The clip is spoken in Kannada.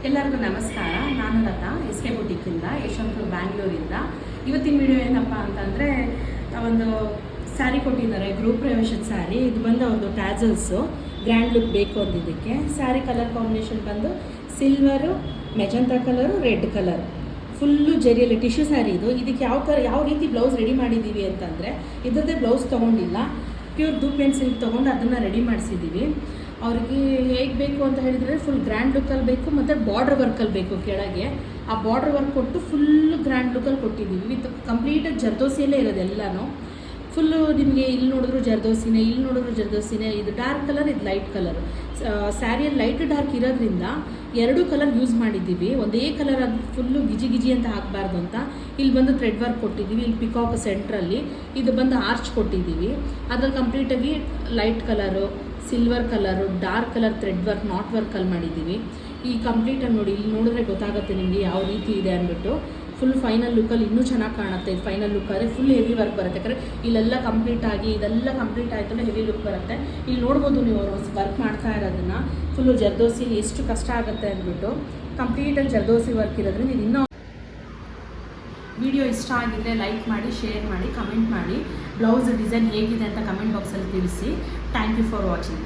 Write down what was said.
ಎಲ್ಲರಿಗೂ ನಮಸ್ಕಾರ. ನಾನು ಲತಾ, SK ಬುಟಿಕ್ಕಿಂದ, ಯಶವಂತಪುರ ಬ್ಯಾಂಗ್ಳೂರಿಂದ. ಇವತ್ತಿನ ವಿಡಿಯೋ ಏನಪ್ಪ ಅಂತಂದರೆ, ಒಂದು ಸ್ಯಾರಿ ಕೊಟ್ಟಿದ್ದಾರೆ, ಗೃಹ ಪ್ರವೇಶದ ಸ್ಯಾರಿ. ಇದು ಬಂದು ಒಂದು ಟ್ಯಾಸಲ್ಸು, ಗ್ರ್ಯಾಂಡ್ ಲುಕ್ ಬೇಕು ಅಂದಿದ್ದಕ್ಕೆ. ಸ್ಯಾರಿ ಕಲರ್ ಕಾಂಬಿನೇಷನ್ ಬಂದು silver, magenta colour, red colour, full ಜರಿಯಲ್ಲಿ ಟಿಶ್ಯೂ ಸ್ಯಾರಿ ಇದು. ಇದಕ್ಕೆ ಯಾವ ರೀತಿ ಬ್ಲೌಸ್ ರೆಡಿ ಮಾಡಿದ್ದೀವಿ ಅಂತಂದರೆ, ಇದರದ್ದೇ ಬ್ಲೌಸ್ ತೊಗೊಂಡಿಲ್ಲ, ಪ್ಯೂರ್ ದೂಪ್ ಆ್ಯಂಡ್ ಸಿಲ್ಕ್ ತೊಗೊಂಡು ಅದನ್ನು ರೆಡಿ ಮಾಡಿಸಿದ್ದೀವಿ. ಅವ್ರಿಗೆ ಹೇಗೆ ಬೇಕು ಅಂತ ಹೇಳಿದರೆ ಫುಲ್ ಗ್ರ್ಯಾಂಡ್ ಲುಕ್ಕಲ್ಲಿ ಬೇಕು ಮತ್ತು ಬಾರ್ಡ್ರ್ ವರ್ಕಲ್ಲಿ ಬೇಕು. ಕೆಳಗೆ ಆ ಬಾರ್ಡ್ರ್ ವರ್ಕ್ ಕೊಟ್ಟು ಫುಲ್ಲು ಗ್ರ್ಯಾಂಡ್ ಲುಕ್ಕಲ್ಲಿ ಕೊಟ್ಟಿದ್ದೀವಿ. ವಿತ್ ಕಂಪ್ಲೀಟಾಗಿ ಜರ್ದೋಸಿಯಲ್ಲೇ ಇರೋದು ಎಲ್ಲನೂ. ಫುಲ್ಲು ನಿಮಗೆ ಇಲ್ಲಿ ನೋಡಿದ್ರು ಜರ್ದೋಸಿನೇ, ಇಲ್ಲಿ ನೋಡಿದ್ರು ಜರ್ದೋಸಿನೇ. ಇದು ಡಾರ್ಕ್ ಕಲರ್, ಇದು ಲೈಟ್ ಕಲರ್. ಸ್ಯಾರಿಯಲ್ಲಿ ಲೈಟ್ ಡಾರ್ಕ್ ಇರೋದ್ರಿಂದ ಎರಡು ಕಲರ್ ಯೂಸ್ ಮಾಡಿದ್ದೀವಿ. ಒಂದೇ ಕಲರ್ ಅದು ಫುಲ್ಲು ಗಿಜಿ ಅಂತ ಹಾಕಬಾರ್ದು ಅಂತ ಇಲ್ಲಿ ಬಂದು ಥ್ರೆಡ್ ವರ್ಕ್ ಕೊಟ್ಟಿದ್ದೀವಿ. ಇಲ್ಲಿ ಪಿಕಾಕ್ ಸೆಂಟ್ರಲ್ಲಿ ಇದು ಬಂದು ಆರ್ಚ್ ಕೊಟ್ಟಿದ್ದೀವಿ. ಅದ್ರಲ್ಲಿ ಕಂಪ್ಲೀಟಾಗಿ light colour, silver colour, dark colour thread work, knot ವರ್ಕಲ್ಲಿ ಮಾಡಿದ್ದೀವಿ. ಈ ಕಂಪ್ಲೀಟಾಗಿ ನೋಡಿ, ಇಲ್ಲಿ ನೋಡಿದ್ರೆ ಗೊತ್ತಾಗುತ್ತೆ ನಿಮಗೆ ಯಾವ ರೀತಿ ಇದೆ ಅಂದ್ಬಿಟ್ಟು. ಫುಲ್ ಫೈನಲ್ ಲುಕ್ಕಲ್ಲಿ ಇನ್ನೂ ಚೆನ್ನಾಗಿ ಕಾಣುತ್ತೆ. ಇದು ಫೈನಲ್ ಲುಕ್ ಆದರೆ ಫುಲ್ ಹೆವಿ ವರ್ಕ್ ಬರುತ್ತೆ. ಯಾಕಂದರೆ ಇಲ್ಲೆಲ್ಲ ಇದೆಲ್ಲ ಕಂಪ್ಲೀಟ್ ಆಯಿತಲ್ಲ ಹೆವಿ ಲುಕ್ ಬರುತ್ತೆ. ಇಲ್ಲಿ ನೋಡ್ಬೋದು ನೀವು ವರ್ಕ್ ಮಾಡ್ತಾ ಇರೋದನ್ನು. ಫುಲ್ಲು ಜರ್ದೋಸಿ ಎಷ್ಟು ಕಷ್ಟ ಆಗುತ್ತೆ ಅಂದ್ಬಿಟ್ಟು ಕಂಪ್ಲೀಟಾಗಿ ಜರ್ದೋಸಿ ವರ್ಕ್ ಇರೋದ್ರಿಂದ ಇದು ಇನ್ನೂ. ವಿಡಿಯೋ ಇಷ್ಟ ಆಗಿದ್ದರೆ ಲೈಕ್ ಮಾಡಿ, ಶೇರ್ ಮಾಡಿ, ಕಮೆಂಟ್ ಮಾಡಿ. ಬ್ಲೌಸ್ ಡಿಸೈನ್ ಹೇಗಿದೆ ಅಂತ ಕಮೆಂಟ್ ಬಾಕ್ಸಲ್ಲಿ ತಿಳಿಸಿ. Thank you for watching.